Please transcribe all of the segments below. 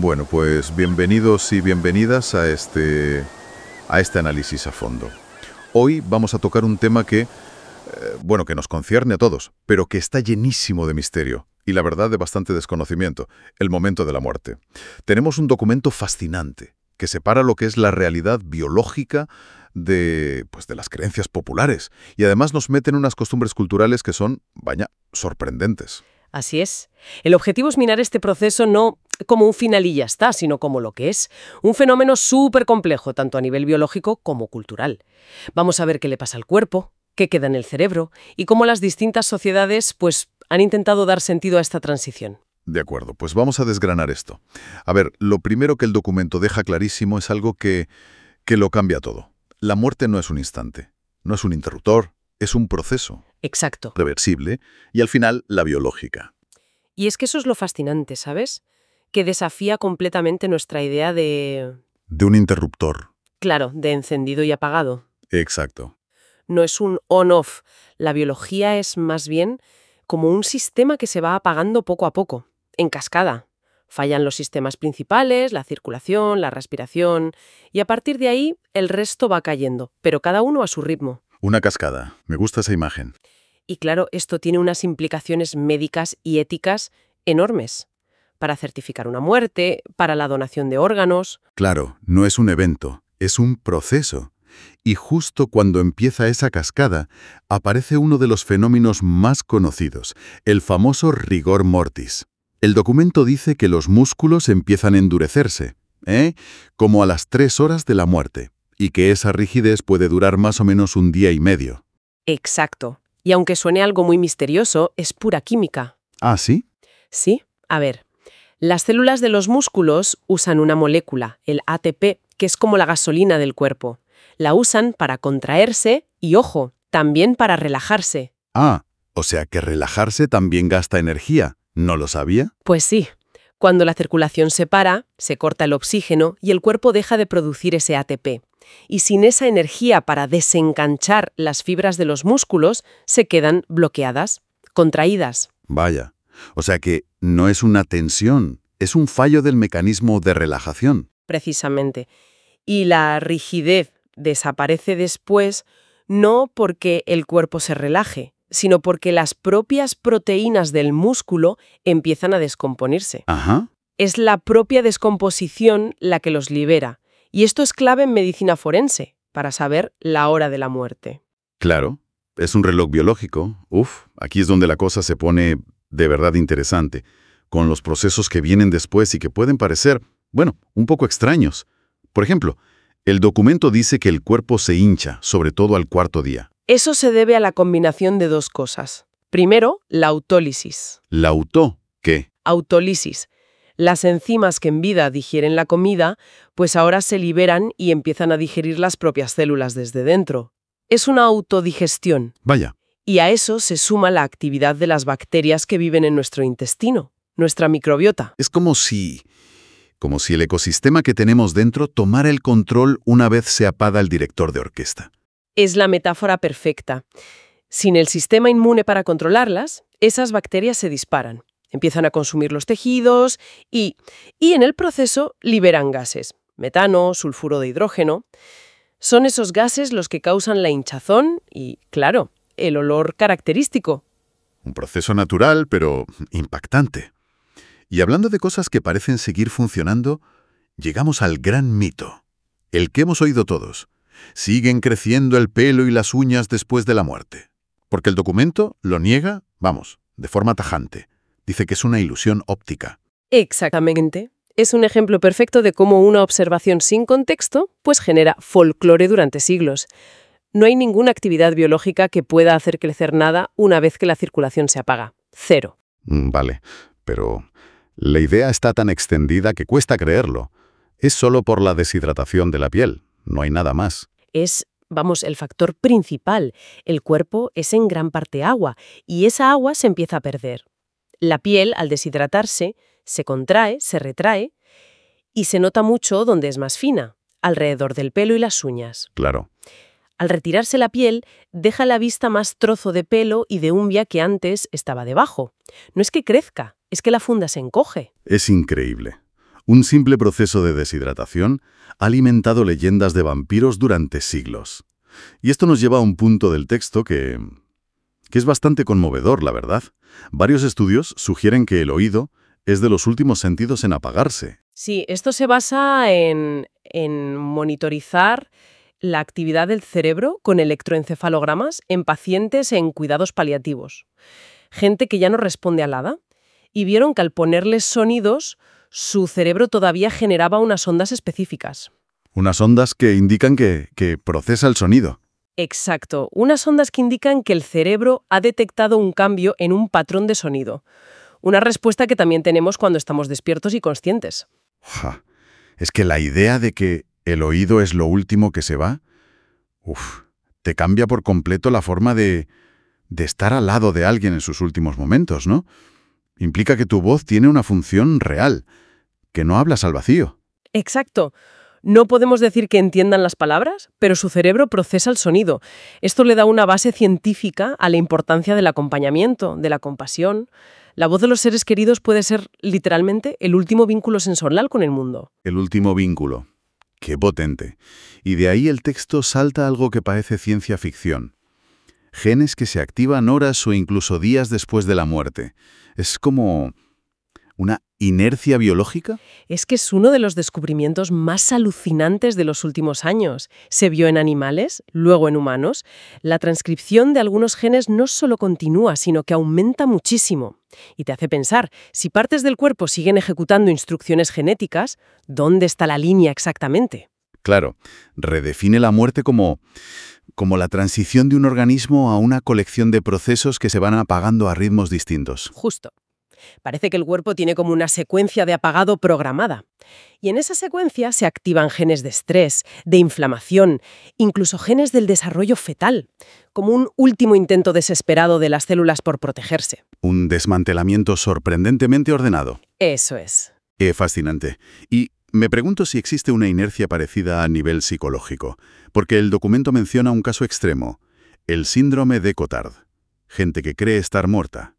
Bueno, pues bienvenidos y bienvenidas a este análisis a fondo. Hoy vamos a tocar un tema que nos concierne a todos, pero que está llenísimo de misterio y la verdad de bastante desconocimiento, el momento de la muerte. Tenemos un documento fascinante que separa lo que es la realidad biológica de las creencias populares y además nos mete en unas costumbres culturales que son, sorprendentes. Así es. El objetivo es mirar este proceso no como un final y ya está, sino como lo que es. Un fenómeno súper complejo, tanto a nivel biológico como cultural. Vamos a ver qué le pasa al cuerpo, qué queda en el cerebro y cómo las distintas sociedades han intentado dar sentido a esta transición. De acuerdo, pues vamos a desgranar esto. A ver, lo primero que el documento deja clarísimo es algo que lo cambia todo. La muerte no es un instante, no es un interruptor, es un proceso. Exacto. Reversible y al final la biológica. Y es que eso es lo fascinante, ¿sabes? Que desafía completamente nuestra idea de... De un interruptor. Claro, de encendido y apagado. Exacto. No es un on-off. La biología es más bien como un sistema que se va apagando poco a poco, en cascada. Fallan los sistemas principales, la circulación, la respiración, y a partir de ahí el resto va cayendo, pero cada uno a su ritmo. Una cascada. Me gusta esa imagen. Y claro, esto tiene unas implicaciones médicas y éticas enormes. Para certificar una muerte, para la donación de órganos. Claro, no es un evento, es un proceso. Y justo cuando empieza esa cascada, aparece uno de los fenómenos más conocidos, el famoso rigor mortis. El documento dice que los músculos empiezan a endurecerse, como a las 3 horas de la muerte, y que esa rigidez puede durar más o menos un día y medio. Exacto. Y aunque suene algo muy misterioso, es pura química. ¿Ah, sí? Sí. A ver, las células de los músculos usan una molécula, el ATP, que es como la gasolina del cuerpo. La usan para contraerse y, ojo, también para relajarse. Ah, o sea que relajarse también gasta energía. ¿No lo sabía? Pues sí. Cuando la circulación se para, se corta el oxígeno y el cuerpo deja de producir ese ATP. Y sin esa energía para desenganchar las fibras de los músculos, se quedan bloqueadas, contraídas. Vaya. O sea que no es una tensión, es un fallo del mecanismo de relajación. Precisamente. Y la rigidez desaparece después no porque el cuerpo se relaje, sino porque las propias proteínas del músculo empiezan a descomponerse. Ajá. Es la propia descomposición la que los libera. Y esto es clave en medicina forense, para saber la hora de la muerte. Claro, es un reloj biológico. Aquí es donde la cosa se pone de verdad interesante, con los procesos que vienen después y que pueden parecer, un poco extraños. Por ejemplo, el documento dice que el cuerpo se hincha, sobre todo al 4.º día. Eso se debe a la combinación de dos cosas. Primero, la autólisis. ¿La qué? Autólisis. Las enzimas que en vida digieren la comida, pues ahora se liberan y empiezan a digerir las propias células desde dentro. Es una autodigestión. Vaya. Y a eso se suma la actividad de las bacterias que viven en nuestro intestino, nuestra microbiota. Es como si el ecosistema que tenemos dentro tomara el control una vez se apaga el director de orquesta. Es la metáfora perfecta. Sin el sistema inmune para controlarlas, esas bacterias se disparan. Empiezan a consumir los tejidos y en el proceso liberan gases, metano, sulfuro de hidrógeno. Son esos gases los que causan la hinchazón y, claro, el olor característico. Un proceso natural, pero impactante. Y hablando de cosas que parecen seguir funcionando, llegamos al gran mito, el que hemos oído todos. Siguen creciendo el pelo y las uñas después de la muerte. Porque el documento lo niega, de forma tajante. Dice que es una ilusión óptica. Exactamente. Es un ejemplo perfecto de cómo una observación sin contexto genera folclore durante siglos. No hay ninguna actividad biológica que pueda hacer crecer nada una vez que la circulación se apaga. Cero. Vale, pero la idea está tan extendida que cuesta creerlo. Es solo por la deshidratación de la piel, no hay nada más. Es, el factor principal. El cuerpo es en gran parte agua y esa agua se empieza a perder. La piel, al deshidratarse, se contrae, se retrae y se nota mucho donde es más fina, alrededor del pelo y las uñas. Claro. Al retirarse la piel, deja a la vista más trozo de pelo y de umbria que antes estaba debajo. No es que crezca, es que la funda se encoge. Es increíble. Un simple proceso de deshidratación ha alimentado leyendas de vampiros durante siglos. Y esto nos lleva a un punto del texto que es bastante conmovedor, la verdad. Varios estudios sugieren que el oído es de los últimos sentidos en apagarse. Sí, esto se basa en monitorizar la actividad del cerebro con electroencefalogramas en pacientes en cuidados paliativos. Gente que ya no responde a nada, y vieron que al ponerles sonidos, su cerebro todavía generaba unas ondas específicas. Unas ondas que indican que procesa el sonido. Exacto, unas ondas que indican que el cerebro ha detectado un cambio en un patrón de sonido. Una respuesta que también tenemos cuando estamos despiertos y conscientes. Ja, es que la idea de que el oído es lo último que se va, te cambia por completo la forma de estar al lado de alguien en sus últimos momentos, ¿no? Implica que tu voz tiene una función real, que no hablas al vacío. Exacto. No podemos decir que entiendan las palabras, pero su cerebro procesa el sonido. Esto le da una base científica a la importancia del acompañamiento, de la compasión. La voz de los seres queridos puede ser, literalmente, el último vínculo sensorial con el mundo. El último vínculo. Qué potente. Y de ahí el texto salta algo que parece ciencia ficción. Genes que se activan horas o incluso días después de la muerte. Es como una inercia biológica. Es que es uno de los descubrimientos más alucinantes de los últimos años. Se vio en animales, luego en humanos. La transcripción de algunos genes no solo continúa, sino que aumenta muchísimo. Y te hace pensar, si partes del cuerpo siguen ejecutando instrucciones genéticas, ¿dónde está la línea exactamente? Claro, redefine la muerte como la transición de un organismo a una colección de procesos que se van apagando a ritmos distintos. Justo. Parece que el cuerpo tiene como una secuencia de apagado programada. Y en esa secuencia se activan genes de estrés, de inflamación, incluso genes del desarrollo fetal, como un último intento desesperado de las células por protegerse. Un desmantelamiento sorprendentemente ordenado. Eso es. Fascinante. Y me pregunto si existe una inercia parecida a nivel psicológico, porque el documento menciona un caso extremo, el síndrome de Cotard. Gente que cree estar muerta.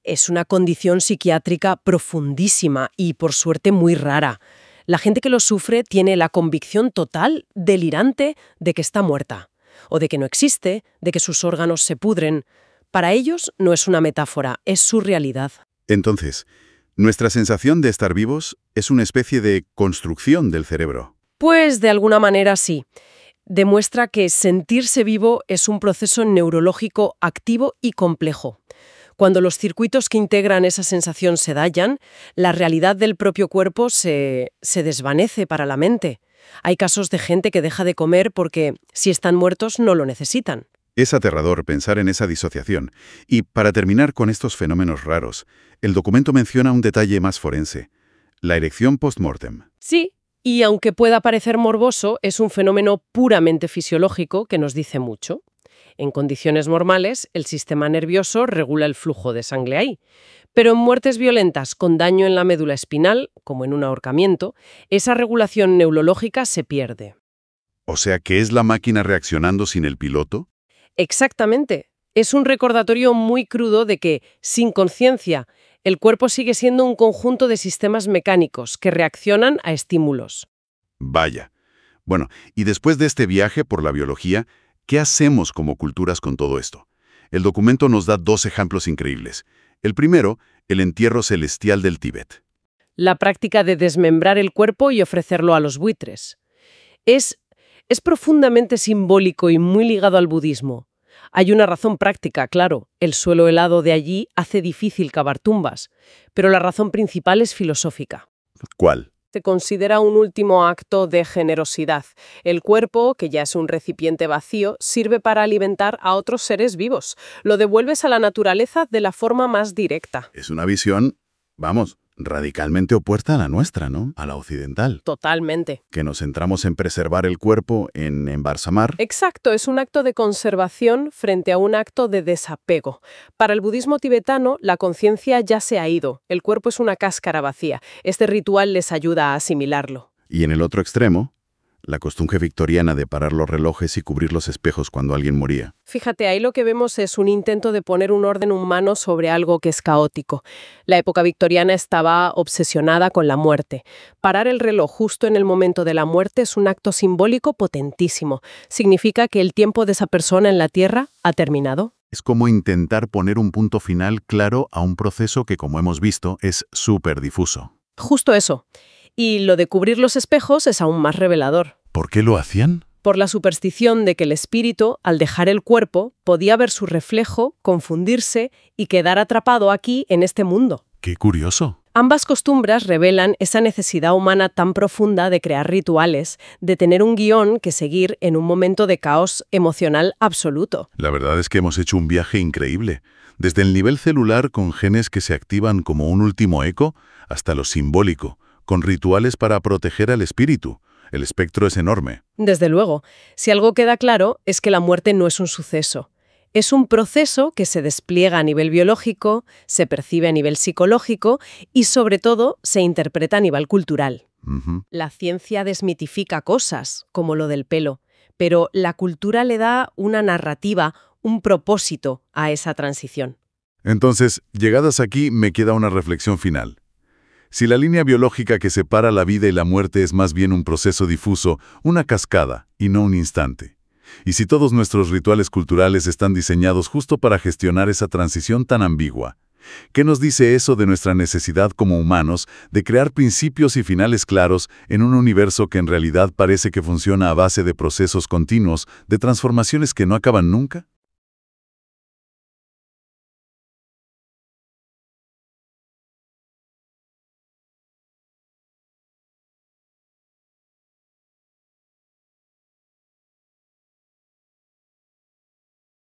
Es una condición psiquiátrica profundísima y, por suerte, muy rara. La gente que lo sufre tiene la convicción total, delirante, de que está muerta, o de que no existe, de que sus órganos se pudren. Para ellos no es una metáfora, es su realidad. Entonces, nuestra sensación de estar vivos es una especie de construcción del cerebro. Pues de alguna manera sí. Demuestra que sentirse vivo es un proceso neurológico activo y complejo. Cuando los circuitos que integran esa sensación se dañan, la realidad del propio cuerpo se desvanece para la mente. Hay casos de gente que deja de comer porque, si están muertos, no lo necesitan. Es aterrador pensar en esa disociación. Y para terminar con estos fenómenos raros, el documento menciona un detalle más forense, la erección post-mortem. Sí, y aunque pueda parecer morboso, es un fenómeno puramente fisiológico que nos dice mucho. En condiciones normales, el sistema nervioso regula el flujo de sangre ahí. Pero en muertes violentas con daño en la médula espinal, como en un ahorcamiento, esa regulación neurológica se pierde. O sea, ¿qué es la máquina reaccionando sin el piloto? Exactamente. Es un recordatorio muy crudo de que, sin conciencia, el cuerpo sigue siendo un conjunto de sistemas mecánicos que reaccionan a estímulos. Vaya. Bueno, y después de este viaje por la biología, ¿qué hacemos como culturas con todo esto? El documento nos da 2 ejemplos increíbles. El primero, el entierro celestial del Tíbet. La práctica de desmembrar el cuerpo y ofrecerlo a los buitres. Es profundamente simbólico y muy ligado al budismo. Hay una razón práctica, claro. El suelo helado de allí hace difícil cavar tumbas. Pero la razón principal es filosófica. ¿Cuál? Se considera un último acto de generosidad. El cuerpo, que ya es un recipiente vacío, sirve para alimentar a otros seres vivos. Lo devuelves a la naturaleza de la forma más directa. Es una visión, radicalmente opuesta a la nuestra, ¿no? A la occidental. Totalmente. Que nos centramos en preservar el cuerpo, en embalsamar. Exacto, es un acto de conservación frente a un acto de desapego. Para el budismo tibetano, la conciencia ya se ha ido. El cuerpo es una cáscara vacía. Este ritual les ayuda a asimilarlo. Y en el otro extremo, la costumbre victoriana de parar los relojes y cubrir los espejos cuando alguien moría. Fíjate, ahí lo que vemos es un intento de poner un orden humano sobre algo que es caótico. La época victoriana estaba obsesionada con la muerte. Parar el reloj justo en el momento de la muerte es un acto simbólico potentísimo. Significa que el tiempo de esa persona en la Tierra ha terminado. Es como intentar poner un punto final claro a un proceso que, como hemos visto, es súper difuso. Justo eso. Y lo de cubrir los espejos es aún más revelador. ¿Por qué lo hacían? Por la superstición de que el espíritu, al dejar el cuerpo, podía ver su reflejo, confundirse y quedar atrapado aquí en este mundo. ¡Qué curioso! Ambas costumbres revelan esa necesidad humana tan profunda de crear rituales, de tener un guión que seguir en un momento de caos emocional absoluto. La verdad es que hemos hecho un viaje increíble. Desde el nivel celular, con genes que se activan como un último eco, hasta lo simbólico, con rituales para proteger al espíritu. El espectro es enorme. Desde luego, si algo queda claro es que la muerte no es un suceso. Es un proceso que se despliega a nivel biológico, se percibe a nivel psicológico y, sobre todo, se interpreta a nivel cultural. La ciencia desmitifica cosas, como lo del pelo, pero la cultura le da una narrativa, un propósito a esa transición. Entonces, llegadas aquí, me queda una reflexión final. Si la línea biológica que separa la vida y la muerte es más bien un proceso difuso, una cascada, y no un instante. Y si todos nuestros rituales culturales están diseñados justo para gestionar esa transición tan ambigua, ¿qué nos dice eso de nuestra necesidad como humanos de crear principios y finales claros en un universo que en realidad parece que funciona a base de procesos continuos, de transformaciones que no acaban nunca?